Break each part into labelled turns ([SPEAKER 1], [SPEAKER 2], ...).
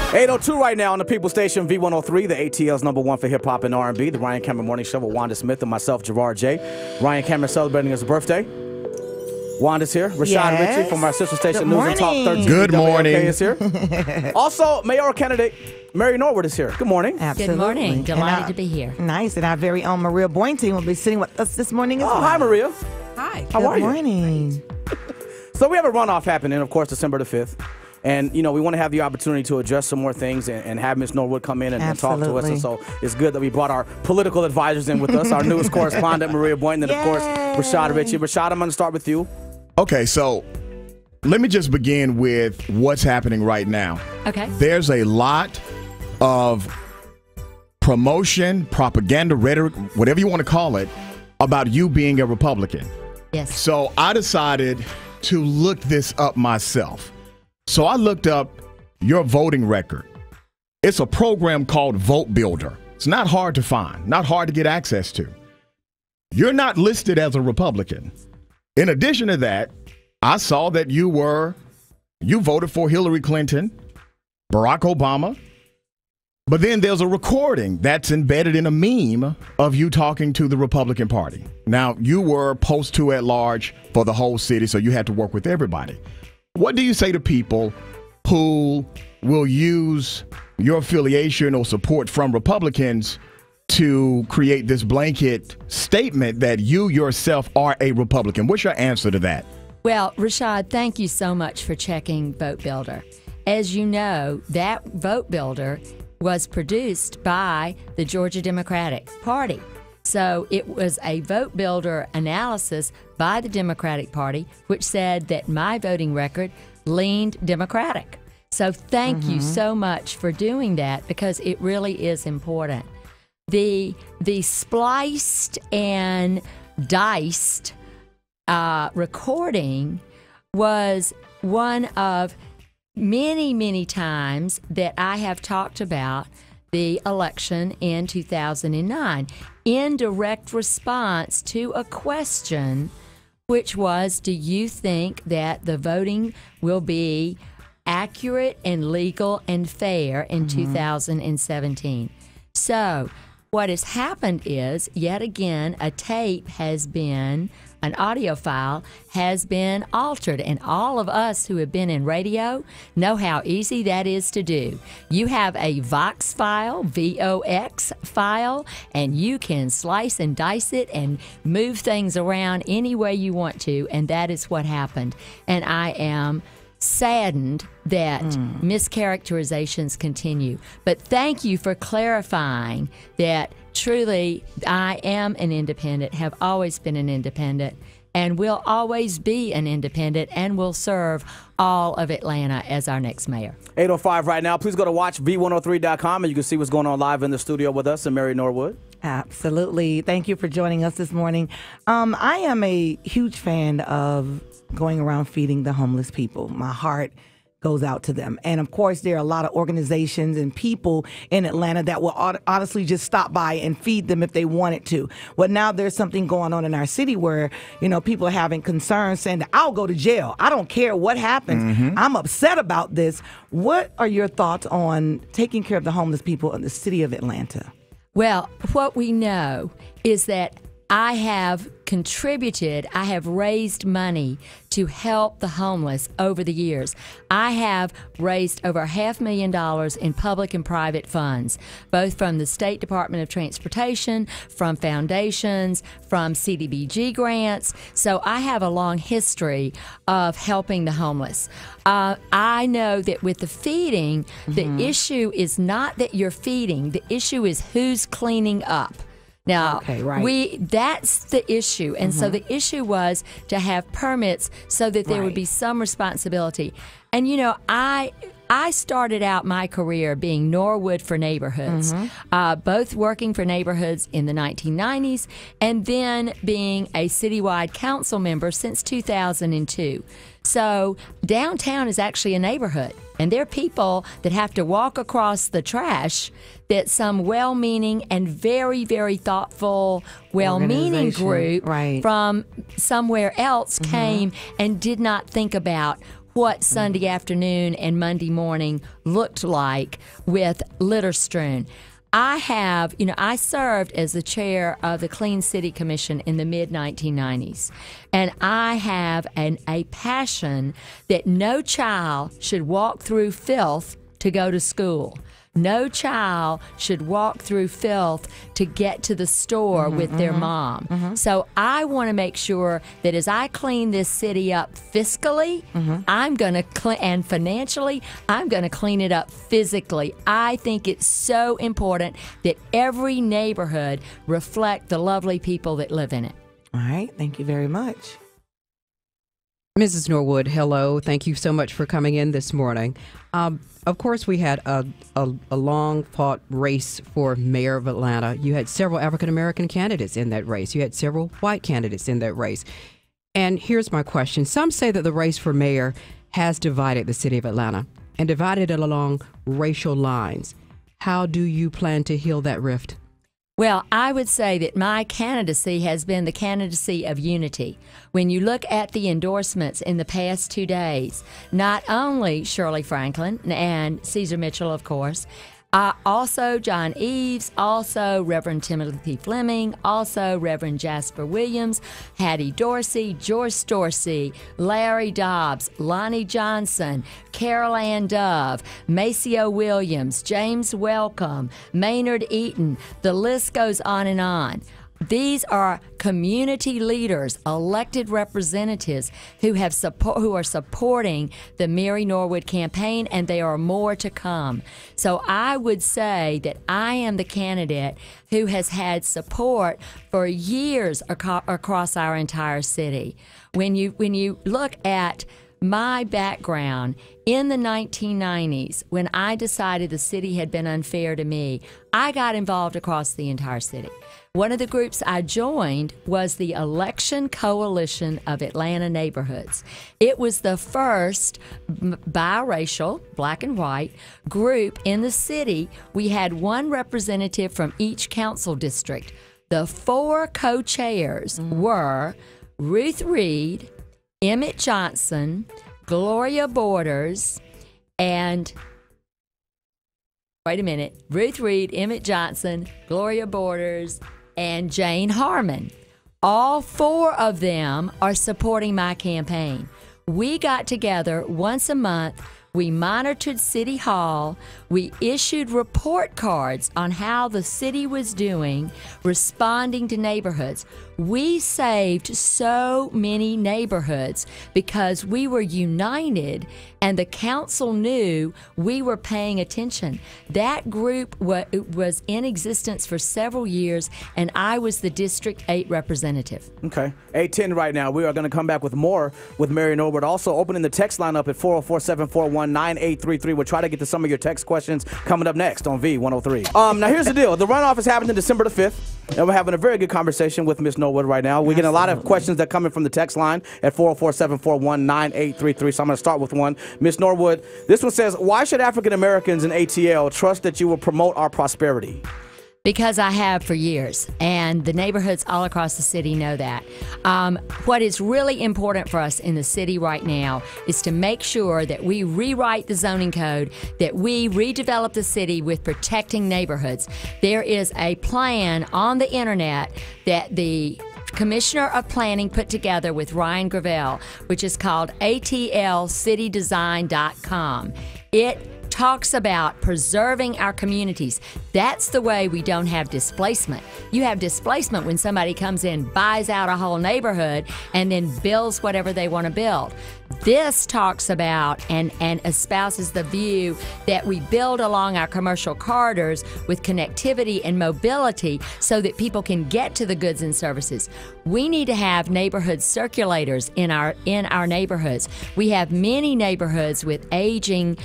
[SPEAKER 1] 8:02 right now on the People Station, V-103, the ATL's #1 for hip-hop and R&B, the Ryan Cameron Morning Show with Wanda Smith and myself, Gerard J. Ryan Cameron celebrating his birthday. Wanda's here. Rashad Ritchie from our sister station, News and Talk 13.
[SPEAKER 2] Good morning.
[SPEAKER 1] Is here. Also, mayoral candidate Mary Norwood is here. Good morning.
[SPEAKER 3] Absolutely.
[SPEAKER 4] Good morning. Delighted to be here.
[SPEAKER 3] Nice. And our very own Maria Boynton will be sitting with us this morning as well.
[SPEAKER 1] Hi, Maria.
[SPEAKER 4] Hi.
[SPEAKER 1] How are you?
[SPEAKER 3] Good morning.
[SPEAKER 1] So we have a runoff happening, of course, December the 5th. And, you know, we want to have the opportunity to address some more things and have Ms. Norwood come in and talk to us. And so it's good that we brought our political advisors in with us, our newest correspondent, Maria Boynton, and, of course, Rashad Ritchie. Rashad, I'm going to start with you.
[SPEAKER 2] Okay, so let me just begin with what's happening right now.
[SPEAKER 4] Okay.
[SPEAKER 2] There's a lot of promotion, propaganda, rhetoric, whatever you want to call it, about you being a Republican.
[SPEAKER 4] Yes.
[SPEAKER 2] So I decided to look this up myself. So I looked up your voting record. It's a program called Vote Builder. It's not hard to find, not hard to get access to. You're not listed as a Republican. In addition to that, I saw that you voted for Hillary Clinton, Barack Obama, but then there's a recording that's embedded in a meme of you talking to the Republican Party. Now, you were post 2 at large for the whole city, so you had to work with everybody. What do you say to people who will use your affiliation or support from Republicans to create this blanket statement that you yourself are a Republican? What's your answer to that?
[SPEAKER 4] Well, Rashad, thank you so much for checking Vote Builder. As you know, that Vote Builder was produced by the Georgia Democratic Party. So it was a Vote Builder analysis by the Democratic Party, which said that my voting record leaned Democratic. So thank you so much for doing that, because it really is important. The spliced and diced recording was one of many, many times that I have talked about the election in 2009 in direct response to a question, which was, do you think that the voting will be accurate and legal and fair in 2017? So what has happened is, yet again, an audio file has been altered, and all of us who have been in radio know how easy that is to do. You have a Vox file, VOX file, and you can slice and dice it and move things around any way you want to, and that is what happened. And I am saddened that mischaracterizations continue. But thank you for clarifying that truly I am an independent, have always been an independent, and will always be an independent, and will serve all of Atlanta as our next mayor.
[SPEAKER 1] 8:05 right now. Please go to watchv103.com and you can see what's going on live in the studio with us and Mary Norwood.
[SPEAKER 3] Absolutely. Thank you for joining us this morning. I am a huge fan of going around feeding the homeless people. My heart goes out to them. And of course, there are a lot of organizations and people in Atlanta that will honestly just stop by and feed them if they wanted to. Well, now there's something going on in our city where, you know, people are having concerns saying that I'll go to jail. I don't care what happens. I'm upset about this. What are your thoughts on taking care of the homeless people in the city of Atlanta?
[SPEAKER 4] Well, what we know is that I have contributed, I have raised money to help the homeless over the years. I have raised over $500,000 in public and private funds, both from the State Department of Transportation, from foundations, from CDBG grants. So I have a long history of helping the homeless. I know that with the feeding, the issue is not that you're feeding, the issue is who's cleaning up. Now, that's the issue. And so the issue was to have permits so that there would be some responsibility. And, you know, I started out my career being Norwood for neighborhoods, both working for neighborhoods in the 1990s and then being a citywide council member since 2002. So downtown is actually a neighborhood, and there are people that have to walk across the trash that some well-meaning and very, very thoughtful, well-meaning group from somewhere else came and did not think about what Sunday afternoon and Monday morning looked like with litter strewn. I served as the chair of the Clean City Commission in the mid-1990s, and I have a passion that no child should walk through filth to go to school. No child should walk through filth to get to the store with their mom. So I want to make sure that as I clean this city up fiscally, I'm going to and financially, I'm going to clean it up physically. I think it's so important that every neighborhood reflect the lovely people that live in it.
[SPEAKER 3] All right. Thank you very much.
[SPEAKER 5] Mrs. Norwood, hello. Thank you so much for coming in this morning. Of course, we had a long-fought race for mayor of Atlanta. You had several African-American candidates in that race. You had several white candidates in that race. And here's my question. Some say that the race for mayor has divided the city of Atlanta and divided it along racial lines. How do you plan to heal that rift?
[SPEAKER 4] Well, I would say that my candidacy has been the candidacy of unity. When you look at the endorsements in the past 2 days, not only Shirley Franklin and Caesar Mitchell, of course, also John Eves, also Reverend Timothy Fleming, also Reverend Jasper Williams, Hattie Dorsey, George Dorsey, Larry Dobbs, Lonnie Johnson, Carol Ann Dove, Maceo Williams, James Welcome, Maynard Eaton. The list goes on and on. These are community leaders, elected representatives who are supporting the Mary Norwood campaign, and there are more to come. So I would say that I am the candidate who has had support for years across our entire city. When you look at my background in the 1990s, when I decided the city had been unfair to me, I got involved across the entire city. One of the groups I joined was the Election Coalition of Atlanta Neighborhoods. It was the first biracial, black and white, group in the city. We had one representative from each council district. The 4 co-chairs were Ruth Reed, Emmett Johnson, Gloria Borders, and Ruth Reed, Emmett Johnson, Gloria Borders, and Jane Harmon. All 4 of them are supporting my campaign. We got together once a month. We monitored City Hall. We issued report cards on how the city was doing, responding to neighborhoods. We saved so many neighborhoods because we were united and the council knew we were paying attention. That group was in existence for several years, and I was the District 8 representative.
[SPEAKER 1] Okay. 8:10 right now. We are going to come back with more with Mary Norwood. Also opening the text line up at 404-741-9833. We'll try to get to some of your text questions coming up next on V-103. Now, here's the deal. The runoff is happening December the 5th. And we're having a very good conversation with Ms. Norwood right now. We're getting a lot of questions that come in from the text line at 404-741-9833. So I'm going to start with one. Ms. Norwood, this one says, why should African Americans in ATL trust that you will promote our prosperity?
[SPEAKER 4] Because I have for years, and the neighborhoods all across the city know that. What is really important for us in the city right now is to make sure that we rewrite the zoning code, that we redevelop the city with protecting neighborhoods. There is a plan on the internet that the Commissioner of Planning put together with Ryan Gravel, which is called atlcitydesign.com. It talks about preserving our communities. That's the way we don't have displacement. You have displacement when somebody comes in, buys out a whole neighborhood, and then builds whatever they want to build. This talks about and espouses the view that we build along our commercial corridors with connectivity and mobility so that people can get to the goods and services. We need to have neighborhood circulators in our neighborhoods. We have many neighborhoods with aging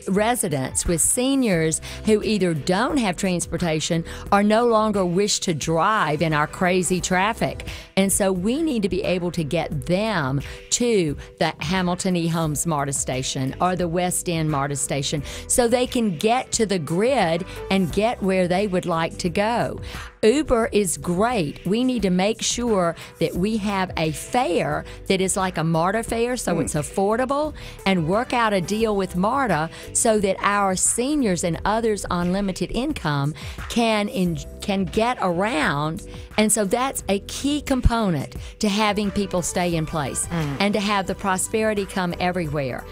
[SPEAKER 4] residents, with seniors who either don't have transportation or no longer wish to drive in our crazy traffic. And so we need to be able to get them to the Hamilton E. Holmes MARTA station or the West End MARTA station so they can get to the grid and get where they would like to go. Uber is great. We need to make sure that we have a fare that is like a MARTA fare, so it's affordable, and work out a deal with MARTA so that our seniors and others on limited income can get around. And so that's a key component to having people stay in place and to have the prosperity come everywhere.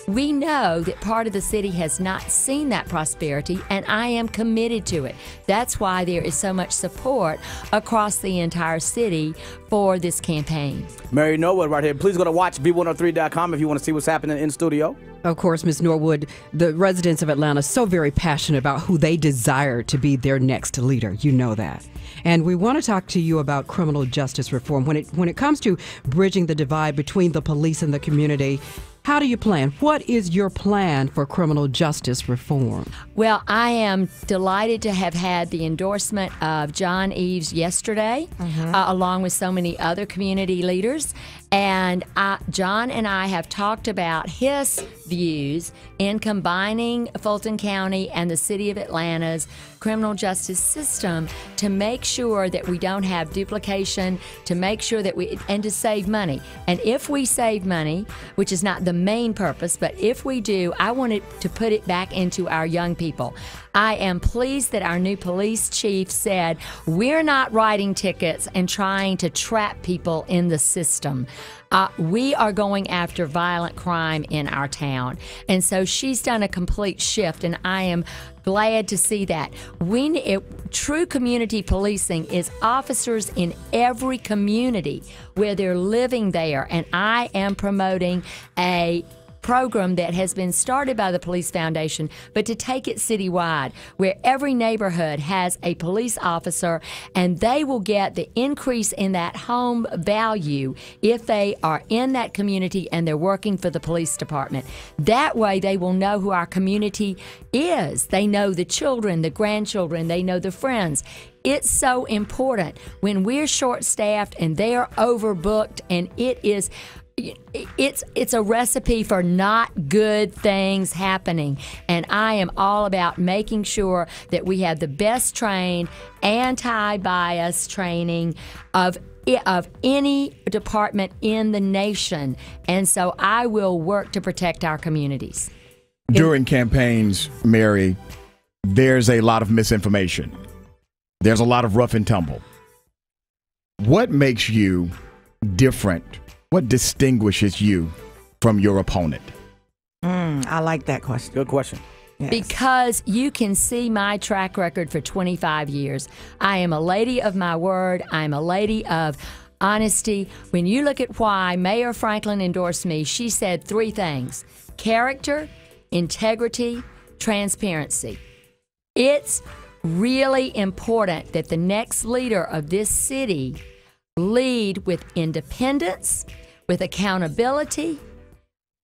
[SPEAKER 4] We know that part of the city has not seen that prosperity, and I am committed to it. That's why there is so much support across the entire city for this campaign.
[SPEAKER 1] Mary Norwood right here. Please go to watch V103.com if you want to see what's happening in studio.
[SPEAKER 5] Of course, Ms. Norwood, the residents of Atlanta are so very passionate about who they desire to be their next leader. You know that. And we want to talk to you about criminal justice reform. When it comes to bridging the divide between the police and the community, how do you plan? What is your plan for criminal justice reform?
[SPEAKER 4] Well, I am delighted to have had the endorsement of John Eves yesterday, along with so many other community leaders. And John and I have talked about his views in combining Fulton County and the City of Atlanta's criminal justice system to make sure that we don't have duplication, to make sure that and to save money. And if we save money, which is not the main purpose, but if we do, I wanted to put it back into our young people. I am pleased that our new police chief said, we're not writing tickets and trying to trap people in the system. We are going after violent crime in our town. And so she's done a complete shift, and I am glad to see that. True community policing is officers in every community where they're living there, and I am promoting a program that has been started by the Police Foundation, but to take it citywide, where every neighborhood has a police officer, and they will get the increase in that home value if they are in that community and they're working for the police department. That way they will know who our community is. They know the children, the grandchildren, they know the friends. It's so important when we're short-staffed and they're overbooked, and it's a recipe for not good things happening. And I am all about making sure that we have the best trained anti-bias training of any department in the nation. And so I will work to protect our communities.
[SPEAKER 2] During campaigns, Mary, there's a lot of misinformation. There's a lot of rough and tumble. What makes you different? What distinguishes you from your opponent?
[SPEAKER 3] I like that question.
[SPEAKER 1] Good question.
[SPEAKER 3] Yes.
[SPEAKER 4] Because you can see my track record for 25 years. I am a lady of my word. I'm a lady of honesty. When you look at why Mayor Franklin endorsed me, she said 3 things: character, integrity, transparency. It's really important that the next leader of this city lead with independence, with accountability,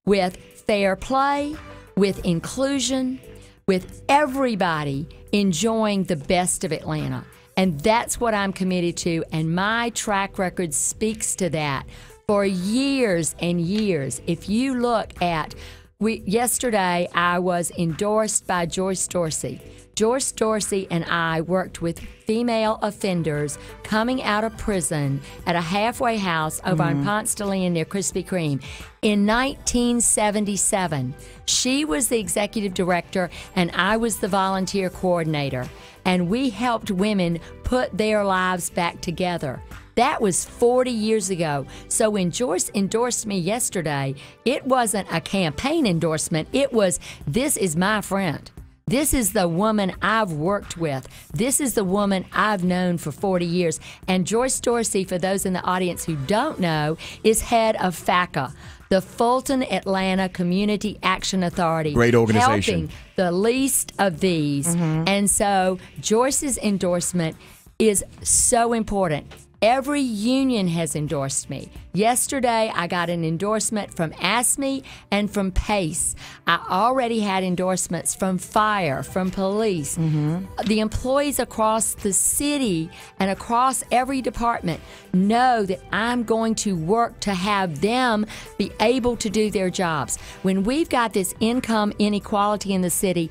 [SPEAKER 4] with fair play, with inclusion, with everybody enjoying the best of Atlanta. And that's what I'm committed to, and my track record speaks to that for years and years. If you look at, yesterday I was endorsed by Joyce Dorsey. Joyce Dorsey and I worked with female offenders coming out of prison at a halfway house over on Ponce de Leon near Krispy Kreme in 1977. She was the executive director and I was the volunteer coordinator. And we helped women put their lives back together. That was 40 years ago. So when Joyce endorsed me yesterday, it wasn't a campaign endorsement. It was, this is my friend. This is the woman I've worked with. This is the woman I've known for 40 years. And Joyce Dorsey, for those in the audience who don't know, is head of FACA, the Fulton Atlanta Community Action Authority.
[SPEAKER 2] Great organization.
[SPEAKER 4] Helping the least of these. And so Joyce's endorsement is so important. Every union has endorsed me. Yesterday, I got an endorsement from ASME and from PACE. I already had endorsements from fire, from police. The employees across the city and across every department know that I'm going to work to have them be able to do their jobs. When we've got this income inequality in the city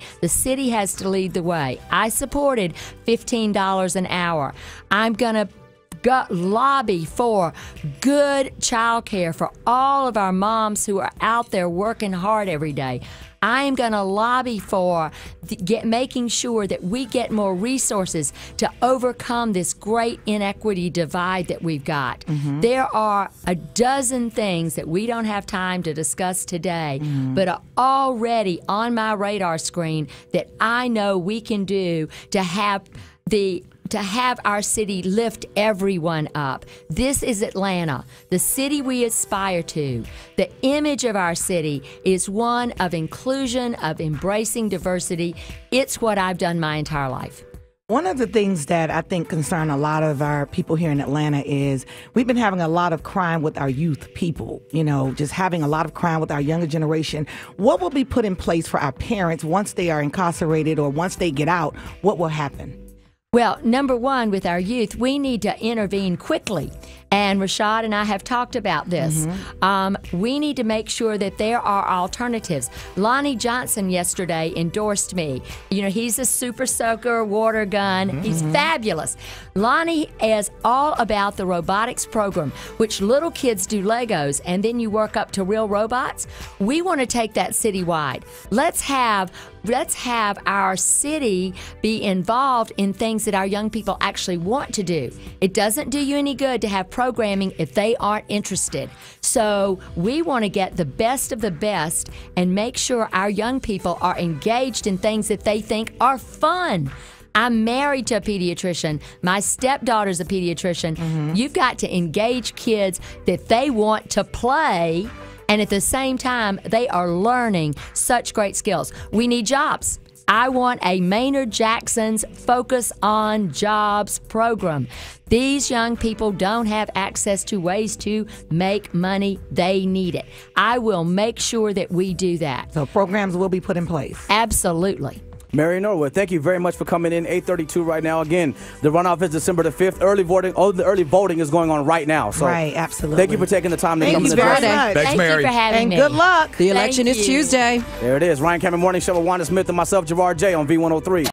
[SPEAKER 4] has to lead the way. I supported $15 an hour. I'm going to lobby for good child care for all of our moms who are out there working hard every day. I am going to lobby for making sure that we get more resources to overcome this great inequity divide that we've got. There are a dozen things that we don't have time to discuss today, but are already on my radar screen that I know we can do to have our city lift everyone up. This is Atlanta, the city we aspire to. The image of our city is one of inclusion, of embracing diversity. It's what I've done my entire life.
[SPEAKER 3] One of the things that I think concern a lot of our people here in Atlanta is we've been having a lot of crime with our youth people, just having a lot of crime with our younger generation. What will be put in place for our parents once they are incarcerated or once they get out? What will happen?
[SPEAKER 4] Well, number one, with our youth, we need to intervene quickly. And Rashad and I have talked about this. We need to make sure that there are alternatives. Lonnie Johnson yesterday endorsed me. He's a super soaker water gun. He's fabulous. Lonnie is all about the robotics program, which little kids do Legos, and then you work up to real robots. We want to take that citywide. Let's have our city be involved in things that our young people actually want to do. It doesn't do you any good to have programming if they aren't interested. So we want to get the best of the best and make sure our young people are engaged in things that they think are fun. I'm married to a pediatrician. My stepdaughter's a pediatrician. You've got to engage kids that they want to play, and at the same time, they are learning such great skills. We need jobs. I want a Maynard Jackson's Focus on Jobs program. These young people don't have access to ways to make money. They need it. I will make sure that we do that.
[SPEAKER 3] So programs will be put in place.
[SPEAKER 4] Absolutely.
[SPEAKER 1] Mary Norwood, thank you very much for coming in. 8:32 right now. Again, the runoff is December the 5th. The early voting is going on right now. So
[SPEAKER 3] right, absolutely.
[SPEAKER 1] Thank you for taking the time to come to the
[SPEAKER 3] Thank you very
[SPEAKER 1] much.
[SPEAKER 3] much.
[SPEAKER 2] Thanks, Mary.
[SPEAKER 4] Thank you for having me.
[SPEAKER 3] And good luck.
[SPEAKER 5] The election is Tuesday.
[SPEAKER 1] There it is. Ryan Cameron Morning Show with Wanda Smith and myself, Gerard J. on V103.